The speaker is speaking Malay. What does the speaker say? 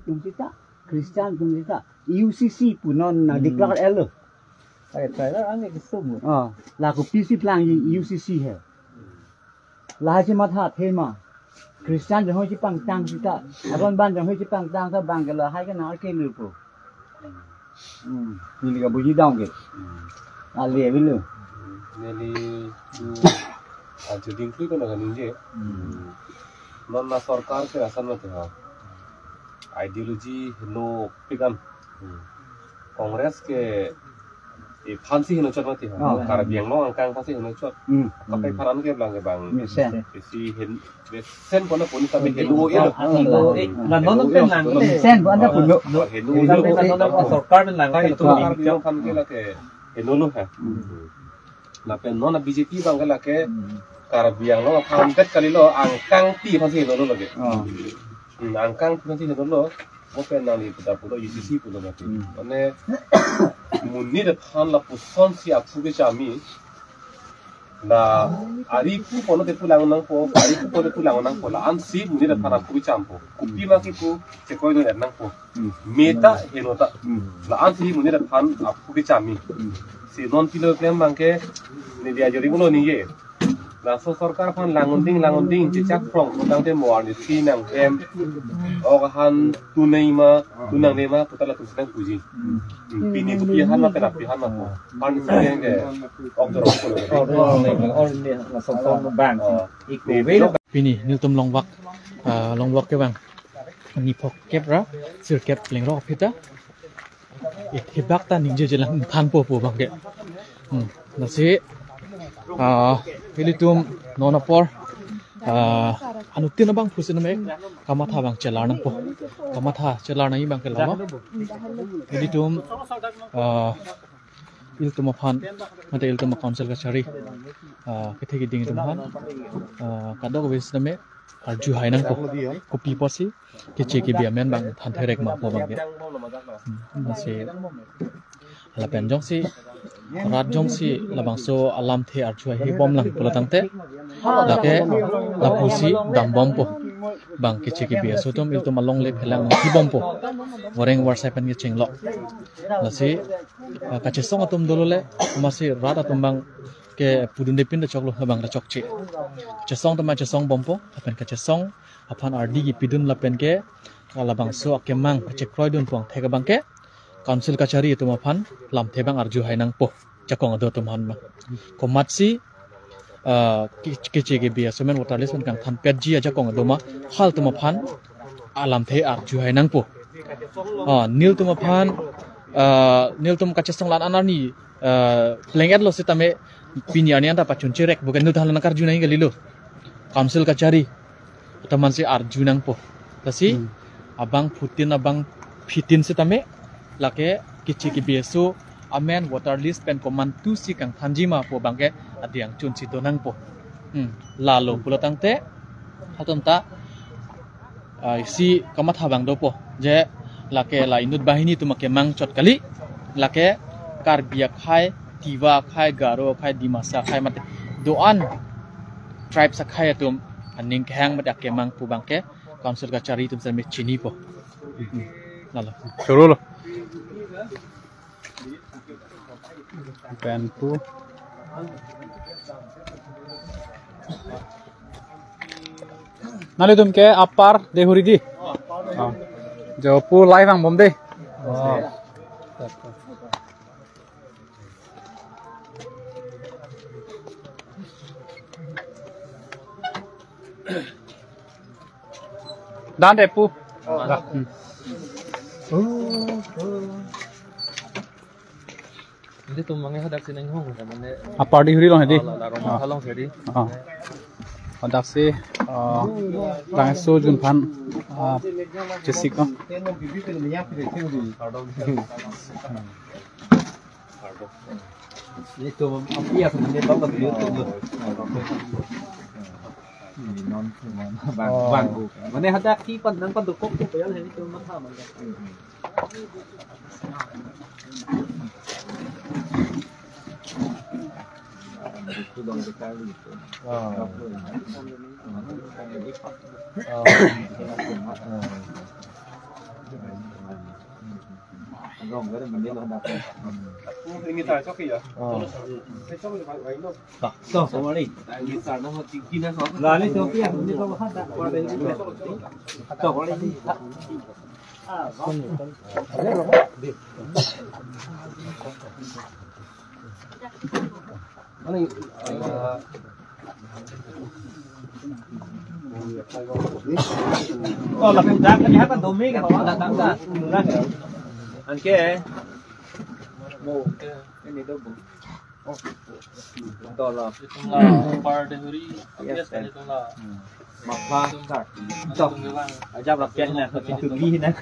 tumsita Kristen tumsita UCC punon na declare elo Trailer ang gusto mo. Laku PC plan UCC hai. Lahai matha thema. Kristen jang hoi chi pang tang sita. Aron ban jang hoi chi pang tang sa bang ke la hai ke na ke lu po. Ni ga buji daung ke. Le bi lu. Neli jadi include kan dengan ini. Non सरकार के असल में था आइडियोलॉजी लो पिगन कांग्रेस के फांसी हिनो चट मत था कार बियांग नो अंकांग फांसी हिनो चट कपे फरान के बलांग के बांग सी हिन sen pun pun kami helu itu nonเป็นหลังsen pun ada pun helu सरकारเป็นหลัง itu yang kan ke la ke helu lo है na pen non BJP bang ke la ke car बियांग नो फान tet kali lo angkang ti फांसी हिनो lo lagi angkang फांसी हिनो lo open nang itu dah pulau UCC pulau nanti mana munir फान la puson si aku ke kami na ari ku pono te pulang nang po ari ku pono pulang nang po la an si munir फान aku ke campo kupi maki ku sekoi do nang po meta henota la an si munir फान aku ke kami si non pilo klem bangke ni dia jori mulo ni ye la so sarkar fan langunding cicak from tang te muar ni si nang em han tunang nema putala tusan puji pini tu pihan ma pena pihan ma po pan yang ke oktor ni la so bang pini niltum longwak ke bang ni pok kep ra sir kep leng ro phita it hibak ta ning je jelang than po bang ke na se pilitum nonapor anutin bang pusin mek kamatha bang celarnang po kamatha celarnang bang kelama pilitum iltum aphan mate iltum council ka chari kethegi ding tum han kadok wis name arju hainang po kopi posi keche ki biamen bang than therek ma po bang ke se ala penjong si Rajong si labangso alam the archua hi bom lang pulatang te lake lapusi dam bom po bang kichi ki bia sutum iltum along le phelang hi bom po wareng whatsapp an ge chenglo lasi kache song atum dolole masi rat atum bang ke pudun de pin da choklo labang da chokchi che song tama che song bom po apen kache song aphan rd gi pidun lapen ke labangso akemang che kroidun pong thega bang ke council kachari itu mafan lam thebang arju hainang po chakong ado tumhan ma komatsi kiche ge bia semen waterless man kang than petji aja kong ado ma hal tu mafan alam the arju hainang po nil tu mafan nil tum kachesong lan anani lenget lo sitame pinyani anta pachun cherek bukan nu dhalan karju nai galilo council kachari taman si arju nang po tasi abang putin abang fitin sitame lake kichi ki beso amen waterless pen command 2 si kang thanjima po bangke adiang chun si donang po lalo pulatang te hatonta si kamatha bang do po je lake la inut bahini tumake mang chot kali lake karbia khai tiwa khai garo khai dimasa khai mate doan tribe sa khai atum aning khang madak ke mang pu bangke council ka chari tum sa me chini po lalo choro lo Penpu Nali tum ke apar dehuri di jo pu live ang bom de dan de pu Hindi tumangnya hadak sinang hong kamane apar dehuri long hedi halong hedi hadak se rangso jun phan jesiko itu apia sebenarnya bapak YouTube non bang mana hadak ki pandang pandukok tu payal hedi tu matha man itu bang sekali itu. rong cái mình đi lo đặt Ini tak cok ya. Saya cok ni baik no. tak so sama ni Ini tak nak tinggi nak kau. là lên chỗ kia đi lo hát đã qua đây chọc nó đi Ini là cái giá cái hát đồ mỹ cái họ đặt tạm ra anh kia mồ cái này đâu bụng to là par delivery yes itu lah mặc hoa chọc ở trong là cái này cực kỳ này